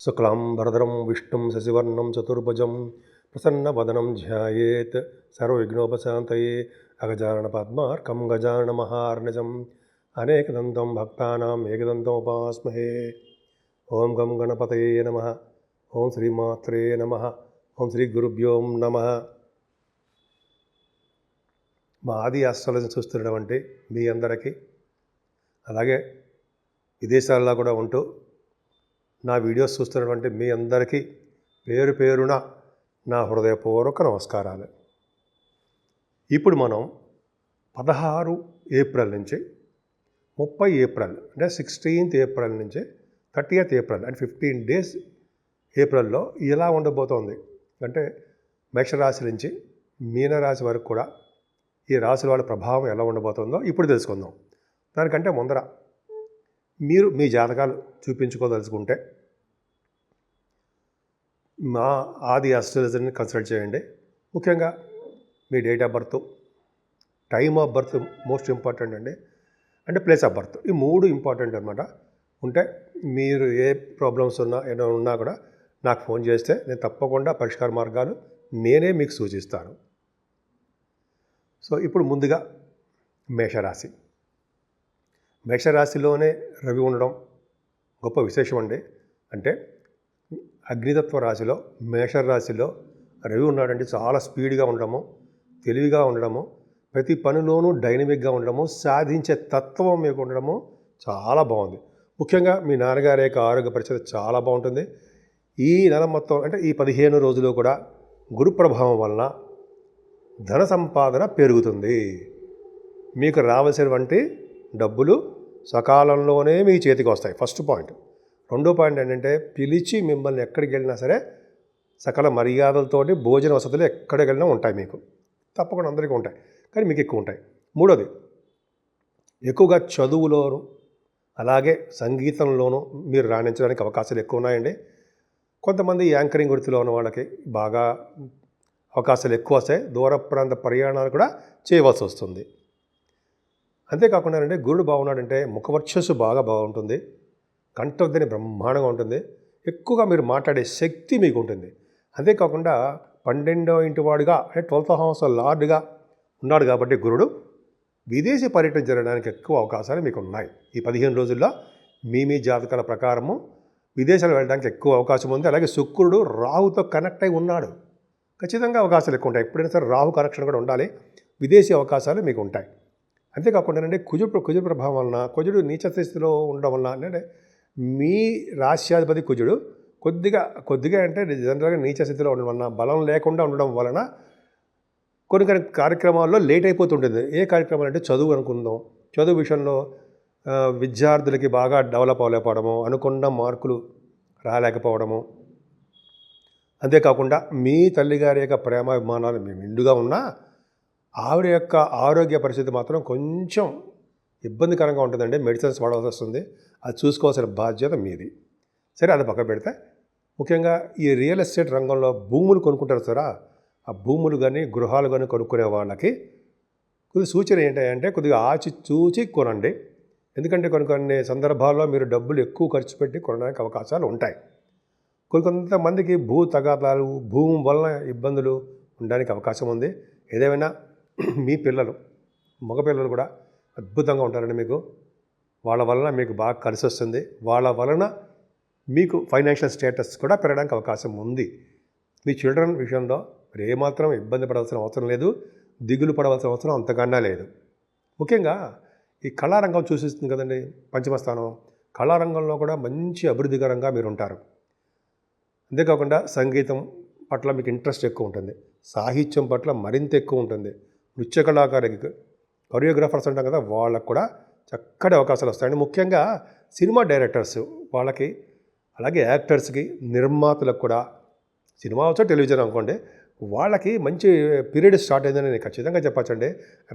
శుక్లాంబరధరం విష్ణుం శశివర్ణం చతుర్భుజం ప్రసన్నవదనం ధ్యాయేత్ సర్వవిఘ్నోపశాంతయే అగజానన పద్మార్కం గజానన మహార్నిజం అనేకదంతం భక్తానాం ఏకదంతముపాస్మహే. ఓం గం గణపతయే నమః. ఓం శ్రీమాత్రే నమః. ఓం శ్రీ గురుభ్యో నమః. మా ఆది ఆస్ట్రాలజీ చూస్తున్నటువంటి మీ అందరికీ, అలాగే విదేశాల్లో కూడా ఉంటూ నా వీడియోస్ చూస్తున్నటువంటి మీ అందరికీ పేరు పేరున నా హృదయపూర్వక నమస్కారాలు. ఇప్పుడు మనం 16 ఏప్రిల్ నుంచి 30 ఏప్రిల్ అంటే 16th ఏప్రిల్ నుంచి 30th ఏప్రిల్ అంటే 15 days ఏప్రిల్లో ఎలా ఉండబోతోంది అంటే మేషరాశి నుంచి మీనరాశి వరకు కూడా ఈ రాశుల వాళ్ళ ప్రభావం ఎలా ఉండబోతుందో ఇప్పుడు తెలుసుకుందాం. దానికంటే ముందర మీరు మీ జాతకాలు చూపించుకోదలుచుకుంటే మా ఆది ఆస్ట్రాలజీని కన్సల్ట్ చేయండి. ముఖ్యంగా మీ date of birth, time of birth most important అండి, అంటే ప్లేస్ ఆఫ్ బర్త్, ఈ 3 ఇంపార్టెంట్ అనమాట. ఉంటే మీరు ఏ ప్రాబ్లమ్స్ ఏమైనా ఉన్నా కూడా నాకు ఫోన్ చేస్తే నేను తప్పకుండా పరిష్కార మార్గాలు నేనే మీకు సూచిస్తాను. సో ఇప్పుడు ముందుగా మేషరాశి. మేషరాశిలోనే రవి ఉండడం గొప్ప విశేషం అండి. అంటే అగ్నితత్వ రాశిలో మేషరాశిలో రవి ఉన్నాడంటే చాలా స్పీడ్గా ఉండడము, తెలివిగా ఉండడము, ప్రతి పనిలోనూ డైనమిక్గా ఉండడము, సాధించే తత్వం మీకు ఉండడము చాలా బాగుంది. ముఖ్యంగా మీ నాన్నగారి యొక్క ఆరోగ్య పరిస్థితి చాలా బాగుంటుంది. ఈ నెల మొత్తం అంటే ఈ 15 రోజులు కూడా గురు ప్రభావం వలన ధన సంపాదన పెరుగుతుంది. మీకు రావాల్సినటువంటి డబ్బులు సకాలంలోనే మీ చేతికి వస్తాయి. First point. రెండో పాయింట్ ఏంటంటే పిలిచి మిమ్మల్ని ఎక్కడికి వెళ్ళినా సరే సకల మర్యాదలతోటి భోజన వసతులు ఎక్కడికి వెళ్ళినా ఉంటాయి. మీకు తప్పకుండా అందరికీ ఉంటాయి, కానీ మీకు ఎక్కువ ఉంటాయి. మూడోది, ఎక్కువగా చదువులోను అలాగే సంగీతంలోనూ మీరు రాణించడానికి అవకాశాలు ఎక్కువ ఉన్నాయండి. కొంతమంది యాంకరింగ్ వృత్తిలో ఉన్న వాళ్ళకి బాగా అవకాశాలు ఎక్కువ వస్తాయి. దూర ప్రాంత ప్రయాణాలు కూడా చేయవలసి వస్తుంది. అంతేకాకుండా అంటే గురుడు బాగున్నాడంటే ముఖవర్చస్సు బాగా బాగుంటుంది, కంఠధ్వని బ్రహ్మాండంగా ఉంటుంది, ఎక్కువగా మీరు మాట్లాడే శక్తి మీకు ఉంటుంది. అంతేకాకుండా 12వ ఇంటి వాడుగా అంటే 12th house లార్డ్గా ఉన్నాడు కాబట్టి గురుడు విదేశీ పర్యటన జరగడానికి ఎక్కువ అవకాశాలు మీకు ఉన్నాయి. ఈ 15 రోజుల్లో మీ జాతకాల ప్రకారము విదేశాలు వెళ్ళడానికి ఎక్కువ అవకాశం ఉంది. అలాగే శుక్రుడు రాహుతో కనెక్ట్ అయి ఉన్నాడు, ఖచ్చితంగా అవకాశాలు ఎక్కువ ఉంటాయి. ఎప్పుడైనా సరే రాహు కనెక్షన్ కూడా ఉండాలి, విదేశీ అవకాశాలు మీకు ఉంటాయి. అంతేకాకుండా అంటే కుజుడు ప్రభావం వలన, కుజుడు నీచ స్థితిలో ఉండడం వలన అంటే మీ రాశ్యాధిపతి కుజుడు కొద్దిగా అంటే జనరల్గా నీచ స్థితిలో ఉండడం వలన, బలం లేకుండా ఉండడం వలన కొన్ని కార్యక్రమాల్లో లేట్ అయిపోతుంటుంది. ఏ కార్యక్రమాలు అంటే చదువు అనుకుందాం, చదువు విషయంలో విద్యార్థులకి బాగా డెవలప్ అవ్వలేకపోవడము, అనుకున్న మార్కులు రాలేకపోవడము, అంతేకాకుండా మీ తల్లిగారి యొక్క ప్రేమాభిమానాలు మీ నిండుగా ఉన్నా ఆవిడ యొక్క ఆరోగ్య పరిస్థితి మాత్రం కొంచెం ఇబ్బందికరంగా ఉంటుందండి. మెడిసిన్స్ వాడాల్సి వస్తుంది, అది చూసుకోవాల్సిన బాధ్యత మీది. సరే, అది పక్క పెడితే ముఖ్యంగా ఈ రియల్ ఎస్టేట్ రంగంలో భూములు కొనుక్కుంటారు సరే, ఆ భూములు కానీ గృహాలు కానీ కొనుక్కునే వాళ్ళకి కొద్ది సూచన ఏంటంటే కొద్దిగా చూచి కొనండి. ఎందుకంటే కొన్ని సందర్భాల్లో మీరు డబ్బులు ఎక్కువ ఖర్చు పెట్టి కొనడానికి అవకాశాలు ఉంటాయి. కొంతమందికి భూ తగాదాలు, భూమి వలన ఇబ్బందులు ఉండడానికి అవకాశం ఉంది. ఏదేమైనా మీ పిల్లలు, మగపిల్లలు కూడా అద్భుతంగా ఉంటారండి. మీకు వాళ్ళ వలన మీకు బాగా కలిసి వస్తుంది. వాళ్ళ వలన మీకు ఫైనాన్షియల్ స్టేటస్ కూడా పెరగడానికి అవకాశం ఉంది. మీ చిల్డ్రన్ విషయంలో మీరు ఏమాత్రం ఇబ్బంది పడాల్సిన అవసరం లేదు, దిగులు పడవలసిన అవసరం అంతకన్నా లేదు. ముఖ్యంగా ఈ కళారంగం చూసిస్తుంది కదండి, పంచమస్థానం. కళారంగంలో కూడా మంచి అభివృద్ధికరంగా మీరు ఉంటారు. అంతేకాకుండా సంగీతం పట్ల మీకు ఇంట్రెస్ట్ ఎక్కువ ఉంటుంది, సాహిత్యం పట్ల మరింత ఎక్కువ ఉంటుంది. నృత్య కళాకారులకి, కొరియోగ్రాఫర్స్ అంటాం కదా, వాళ్ళకు కూడా చక్కటి అవకాశాలు వస్తాయండి. ముఖ్యంగా సినిమా డైరెక్టర్స్ వాళ్ళకి, అలాగే యాక్టర్స్కి, నిర్మాతలకు కూడా, సినిమా వచ్చా టెలివిజన్ అనుకోండి, వాళ్ళకి మంచి పీరియడ్ స్టార్ట్ అయిందని నేను ఖచ్చితంగా చెప్పచ్చండి.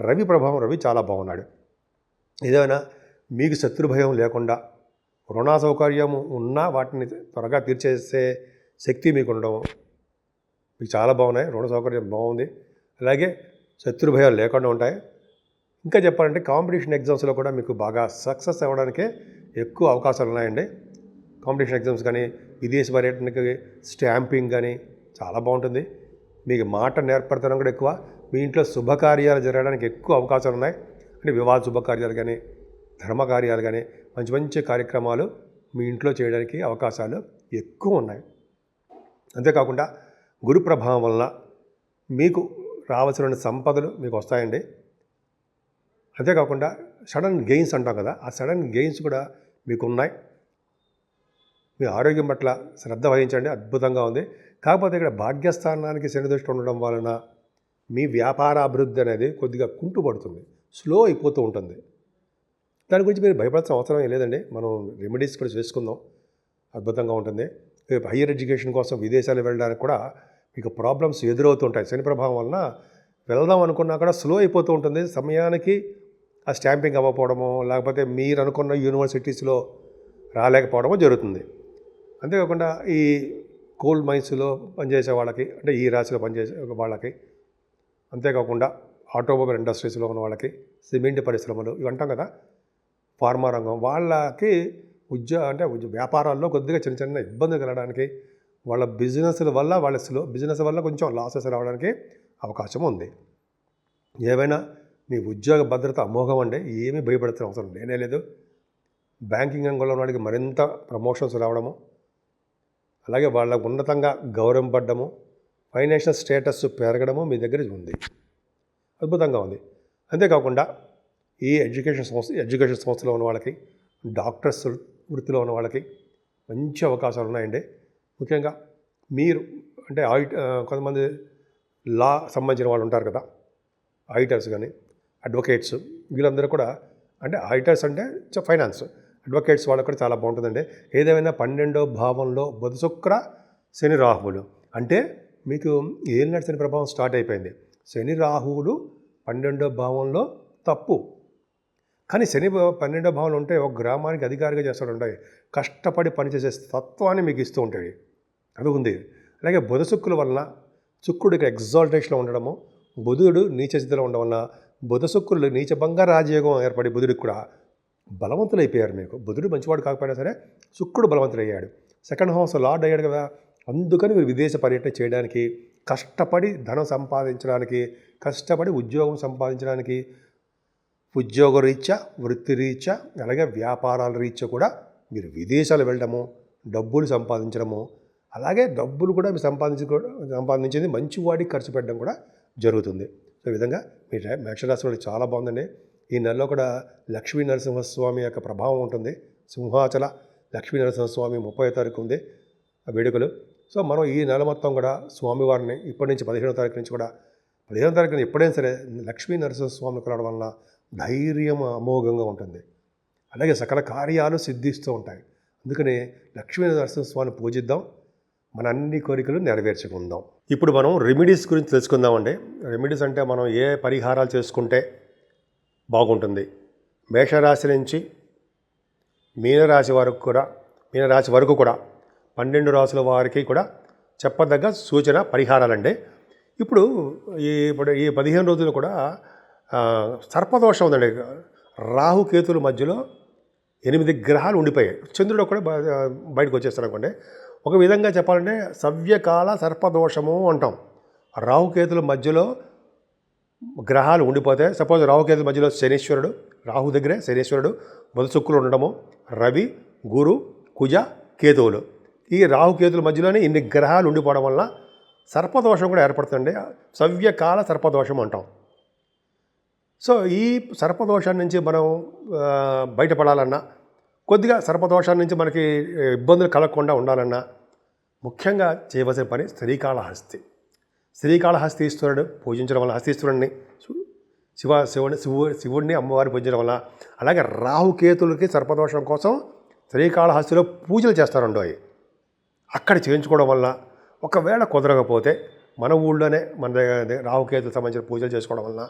రవి ప్రభావం, రవి చాలా బాగున్నాడు. ఏదైనా మీకు శత్రుభయం లేకుండా, రుణ సౌకర్యం ఉన్నా వాటిని త్వరగా తీర్చేసే శక్తి మీకు ఉండడం మీకు చాలా బాగున్నాయి. రుణ సౌకర్యం బాగుంది, అలాగే శత్రుభయాలు లేకుండా ఉంటాయి. ఇంకా చెప్పాలంటే కాంపిటీషన్ ఎగ్జామ్స్లో కూడా మీకు బాగా సక్సెస్ అవ్వడానికే ఎక్కువ అవకాశాలు ఉన్నాయండి. కాంపిటీషన్ ఎగ్జామ్స్ కానీ విదేశీ పర్యటనకి స్టాంపింగ్ కానీ చాలా బాగుంటుంది. మీకు మాట నేర్పడతనం కూడా ఎక్కువ. మీ ఇంట్లో శుభకార్యాలు జరగడానికి ఎక్కువ అవకాశాలు ఉన్నాయి. అంటే వివాహ శుభకార్యాలు కానీ ధర్మకార్యాలు కానీ మంచి మంచి కార్యక్రమాలు మీ ఇంట్లో చేయడానికి అవకాశాలు ఎక్కువ ఉన్నాయి. అంతేకాకుండా గురు ప్రభావం వలన మీకు రావాల్సిన సంపదలు మీకు వస్తాయండి. అంతేకాకుండా సడన్ గెయిన్స్ అంటాం కదా, ఆ సడన్ గెయిన్స్ కూడా మీకు ఉన్నాయి. మీ ఆరోగ్యం పట్ల శ్రద్ధ వహించండి, అద్భుతంగా ఉంది. కాకపోతే ఇక్కడ భాగ్యస్థానానికి శని దృష్టి ఉండడం వలన మీ వ్యాపార అభివృద్ధి అనేది కొద్దిగా కుంటుపడుతుంది, స్లో అయిపోతూ ఉంటుంది. దాని గురించి మీరు భయపడాల్సిన అవసరం ఏం లేదండి. మనం రెమెడీస్ కూడా చేసుకుందాం, అద్భుతంగా ఉంటుంది. హయ్యర్ ఎడ్యుకేషన్ కోసం విదేశాలు వెళ్ళడానికి కూడా మీకు ప్రాబ్లమ్స్ ఎదురవుతుంటాయి. శని ప్రభావం వలన వెళ్దాం అనుకున్నా కూడా స్లో అయిపోతూ ఉంటుంది. సమయానికి ఆ స్టాంపింగ్ అవ్వకపోవడమో లేకపోతే మీరు అనుకున్న యూనివర్సిటీస్లో రాలేకపోవడమో జరుగుతుంది. అంతేకాకుండా ఈ కోల్ మైన్స్లో పనిచేసే వాళ్ళకి, అంటే ఈ రాశిలో పనిచేసే వాళ్ళకి, అంతేకాకుండా ఆటోమొబైల్ ఇండస్ట్రీస్లో ఉన్న వాళ్ళకి, సిమెంట్ పరిశ్రమలు ఇవి అంటాం కదా, ఫార్మా రంగం వాళ్ళకి వ్యాపారాల్లో కొద్దిగా చిన్న చిన్న ఇబ్బందులు కలగడానికి, వాళ్ళ బిజినెస్ల వల్ల కొంచెం లాసెస్ రావడానికి అవకాశం ఉంది. ఏమైనా మీ ఉద్యోగ భద్రత అమోఘం అండి, ఏమీ భయపడుతున్న అవసరం లేనే లేదు. బ్యాంకింగ్ రంగంలో ఉన్న వాడికి మరింత ప్రమోషన్స్ రావడము, అలాగే వాళ్ళ ఉన్నతంగా గౌరవింపడము, ఫైనాన్షియల్ స్టేటస్ పెరగడము మీ దగ్గర ఉంది, అద్భుతంగా ఉంది. అంతేకాకుండా ఈ ఎడ్యుకేషన్ సంస్థలో ఉన్న వాళ్ళకి, డాక్టర్స్ వృత్తిలో ఉన్న వాళ్ళకి మంచి అవకాశాలు ఉన్నాయండి. ముఖ్యంగా మీరు అంటే కొంతమంది లా సంబంధించిన వాళ్ళు ఉంటారు కదా, ఆడిటర్స్ కానీ అడ్వకేట్స్, వీళ్ళందరూ కూడా, అంటే ఆడిటర్స్ అంటే ఫైనాన్స్, అడ్వకేట్స్ వాళ్ళకు కూడా చాలా బాగుంటుందండి. ఏదేమైనా 12వ భావంలో బుధ శుక్ర శని రాహువులు, అంటే మీకు ఏలినాటి శని ప్రభావం స్టార్ట్ అయిపోయింది. శని రాహువులు 12వ భావంలో తప్పు, కానీ శని 12వ భావంలో ఉంటే ఒక గ్రామానికి అధికారిగా చేస్తూ ఉంటాయి, కష్టపడి పనిచేసే తత్వాన్ని మీకు ఇస్తూ ఉంటాయి, అది ఉంది. అలాగే బుధ శుక్రుల వలన శుక్రుడికి ఎగ్జాల్టేషన్లో ఉండడము, బుధుడు నీచ స్థితిలో ఉండడం వలన బుధ శుక్రులు నీచభంగ రాజయోగం ఏర్పడి బుధుడికి కూడా బలవంతులైపోయారు. మీకు బుధుడు మంచివాడు కాకపోయినా సరే శుక్రుడు బలవంతులయ్యాడు, సెకండ్ హౌస్ లార్డ్ అయ్యాడు కదా. అందుకని మీరు విదేశ పర్యటన చేయడానికి, కష్టపడి ధనం సంపాదించడానికి, కష్టపడి ఉద్యోగం సంపాదించడానికి, ఉద్యోగ రీత్యా, వృత్తి రీత్యా, అలాగే వ్యాపారాల రీత్యా కూడా మీరు విదేశాలు వెళ్ళడము, డబ్బులు సంపాదించడము, అలాగే డబ్బులు కూడా మీరు సంపాదించేది మంచి వాడికి ఖర్చు పెట్టడం కూడా జరుగుతుంది. సో ఈ విధంగా మీ మేషరాశి వాళ్ళకి చాలా బాగుందండి. ఈ నెలలో కూడా లక్ష్మీ నరసింహస్వామి యొక్క ప్రభావం ఉంటుంది. సింహాచల లక్ష్మీ నరసింహస్వామి 30వ తారీఖు ఉంది ఆ వేడుకలు. సో మనం ఈ నెల మొత్తం కూడా స్వామివారిని ఇప్పటి నుంచి 15వ తారీఖు నుంచి కూడా, 15వ తారీఖున ఎప్పుడైనా సరే లక్ష్మీ నరసింహస్వామిని కలవడం వలన ధైర్యం అమోఘంగా ఉంటుంది, అలాగే సకల కార్యాలు సిద్ధిస్తూ ఉంటాయి. అందుకని లక్ష్మీ నరసింహస్వామిని పూజిద్దాం, మన అన్ని కోరికలు నెరవేర్చుకుందాం. ఇప్పుడు మనం రెమెడీస్ గురించి తెలుసుకుందామండి. రెమెడీస్ అంటే మనం ఏ పరిహారాలు చేసుకుంటే బాగుంటుంది. మేషరాశి నుంచి మీనరాశి వరకు కూడా 12 రాశుల వారికి కూడా చెప్పదగ్గ సూచన పరిహారాలండి. ఇప్పుడు ఈ 15 రోజులు కూడా సర్పదోషం ఉందండి. రాహుకేతుల మధ్యలో 8 గ్రహాలు ఉండిపోయాయి. చంద్రుడు కూడా బయటకు వచ్చేస్తాడు అనుకోండి. ఒక విధంగా చెప్పాలంటే సవ్యకాల సర్పదోషము అంటాం. రాహుకేతుల మధ్యలో గ్రహాలు ఉండిపోతే, సపోజ్ రాహుకేతుల మధ్యలో శనీశ్వరుడు, రాహు దగ్గరే శనీశ్వరుడు, బుధ శుక్రులు ఉండడము, రవి, గురు, కుజ, కేతువులు, ఈ రాహుకేతుల మధ్యలోనే ఇన్ని గ్రహాలు ఉండిపోవడం వల్ల సర్పదోషం కూడా ఏర్పడుతుంది. సవ్యకాల సర్పదోషం అంటాం. సో ఈ సర్పదోషాన్ని నుంచి మనం బయటపడాలన్నా, కొద్దిగా సర్పదోషాన్ని నుంచి మనకి ఇబ్బందులు కలగకుండా ఉండాలన్నా ముఖ్యంగా చేయవలసిన పని శ్రీకాళహస్తీశ్వరుడు పూజించడం వల్ల, హస్తీశ్వరుడిని శివుడిని అమ్మవారిని పూజించడం వల్ల, అలాగే రాహుకేతులకి సర్పదోషం కోసం శ్రీకాళహస్తిలో పూజలు చేస్తారండో, అక్కడ చేయించుకోవడం వల్ల, ఒకవేళ కుదరకపోతే మన ఊళ్ళోనే మన రాహుకేతులకు సంబంధించిన పూజలు చేసుకోవడం వల్ల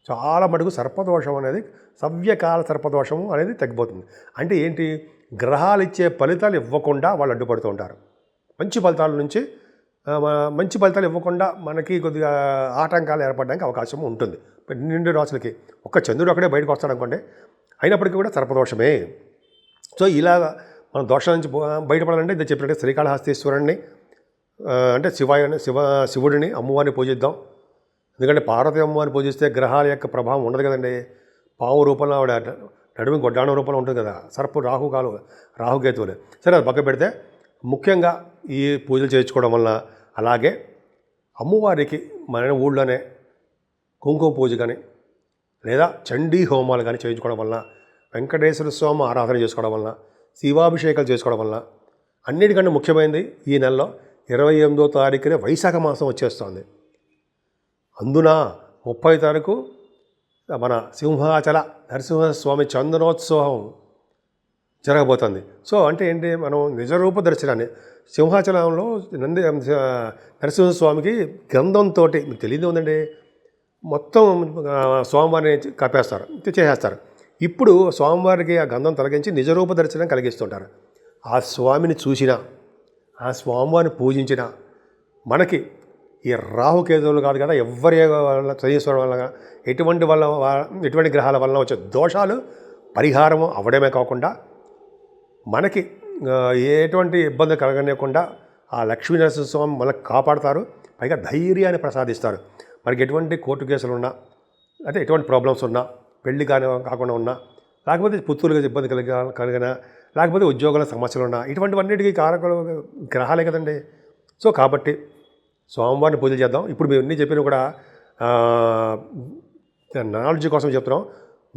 చాలా మటుకు సర్పదోషం అనేది, సవ్యకాల సర్పదోషము అనేది తగ్గిపోతుంది. అంటే ఏంటి, గ్రహాలు ఇచ్చే ఫలితాలు ఇవ్వకుండా వాళ్ళు అడ్డుపడుతూ ఉంటారు. మంచి ఫలితాలు ఇవ్వకుండా మనకి కొద్దిగా ఆటంకాలు ఏర్పడడానికి అవకాశం ఉంటుంది 12 రాశులకి. ఒక్క చంద్రుడు అక్కడే బయటకు వస్తాడు అనుకోండి, అయినప్పటికీ కూడా సర్పదోషమే. సో ఇలా మనం దోషాల నుంచి బయటపడాలంటే ఇది చెప్పినట్టు శ్రీకాళహస్తీశ్వరుణ్ణి అంటే శివుడిని అమ్మవారిని పూజిద్దాం. ఎందుకంటే పార్వతి అమ్మవారిని పూజిస్తే గ్రహాల యొక్క ప్రభావం ఉండదు కదండి. పావు రూపంలో ఆవిడ నడుమి గొడ్డాణం రూపంలో ఉంటుంది కదా, సర్పు రాహుకేతువులు. సరే, అది పక్క పెడితే ముఖ్యంగా ఈ పూజలు చేయించుకోవడం వల్ల, అలాగే అమ్మవారికి మన ఊళ్ళోనే కుంకుమ పూజ కానీ లేదా చండీ హోమాలు కానీ చేయించుకోవడం వల్ల, వెంకటేశ్వర స్వామి ఆరాధన చేసుకోవడం వల్ల, శివాభిషేకాలు చేసుకోవడం వల్ల, అన్నిటికంటే ముఖ్యమైనది ఈ నెలలో 28వ తారీఖునే వైశాఖ మాసం వచ్చేస్తుంది. అందున 30వ తారీఖు మన సింహాచల నరసింహస్వామి చందనోత్సవం జరగబోతుంది. సో అంటే ఏంటి, మనం నిజరూప దర్శనాన్ని సింహాచలంలో నరసింహస్వామికి గంధంతో, మీకు తెలియదు ఉందండి, మొత్తం స్వామివారిని కప్పేస్తారు, చేసేస్తారు. ఇప్పుడు స్వామివారికి ఆ గంధం తొలగించి నిజరూప దర్శనం కలిగిస్తుంటారు. ఆ స్వామిని చూసినా, ఆ స్వామివారిని పూజించిన మనకి ఈ రాహుకేతువులు కాదు కదా, ఎవరి వల్ల శనీశ్వరం వల్ల ఎటువంటి గ్రహాల వల్ల వచ్చే దోషాలు పరిహారం అవ్వడమే కాకుండా మనకి ఎటువంటి ఇబ్బంది కలగనివ్వకుండా ఆ లక్ష్మీనరసింహస్వామి మనకు కాపాడతారు. పైగా ధైర్యాన్ని ప్రసాదిస్తారు. మనకి ఎటువంటి కోర్టు కేసులు ఉన్నా, అంటే ఎటువంటి ప్రాబ్లమ్స్ ఉన్నా, పెళ్లి కాకుండా ఉన్నా, లేకపోతే పుత్తూరుగా ఇబ్బంది కలిగినా, లేకపోతే ఉద్యోగాల సమస్యలు ఉన్నా, ఇటువంటివన్నిటికీ కారకులు గ్రహాలే కదండి. సో కాబట్టి స్వామివారిని పూజలు చేద్దాం. ఇప్పుడు మేము అన్నీ చెప్పినా కూడా నాలెడ్జ్ కోసం చెప్తున్నాం.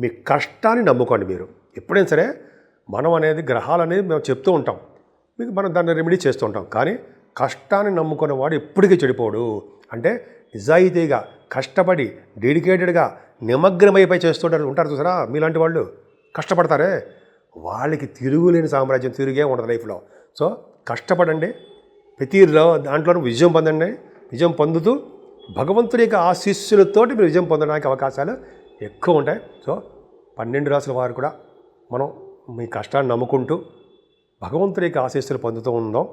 మీ కష్టాన్ని నమ్ముకోండి. మీరు ఎప్పుడైనా సరే మనం అనేది గ్రహాలు అనేది మేము చెప్తూ ఉంటాం, మీకు మనం దాన్ని రెమెడీ చేస్తూ ఉంటాం. కానీ కష్టాన్ని నమ్ముకున్న వాడు ఎప్పటికీ చెడిపోడు. అంటే నిజాయితీగా కష్టపడి డెడికేటెడ్గా నిమగ్నమైపోయి చేస్తుంటారు ఉంటారు చూసారా, మీలాంటి వాళ్ళు కష్టపడతారే, వాళ్ళకి తిరుగులేని సామ్రాజ్యం, తిరిగే ఉండదు లైఫ్లో. సో కష్టపడండి, ప్రతి దాంట్లోనూ విజయం పొందండి. విజయం పొందుతూ భగవంతుడి యొక్క ఆశీస్సులతోటి మీరు విజయం పొందడానికి అవకాశాలు ఎక్కువ ఉంటాయి. సో 12 రాసుల వారు కూడా మనం మీ కష్టాన్ని నమ్ముకుంటూ భగవంతుడి యొక్క ఆశీస్సులు పొందుతూ ఉందాం.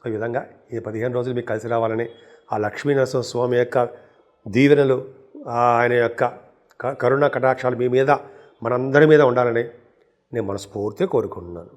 సో ఈ విధంగా ఈ 15 రోజులు మీకు కలిసి రావాలని, ఆ లక్ష్మీనరసింహ స్వామి యొక్క దీవెనలు, ఆయన యొక్క కరుణ కటాక్షాలు మీ మీద, మనందరి మీద ఉండాలని నేను మనస్ఫూర్తిగా కోరుకుంటున్నాను.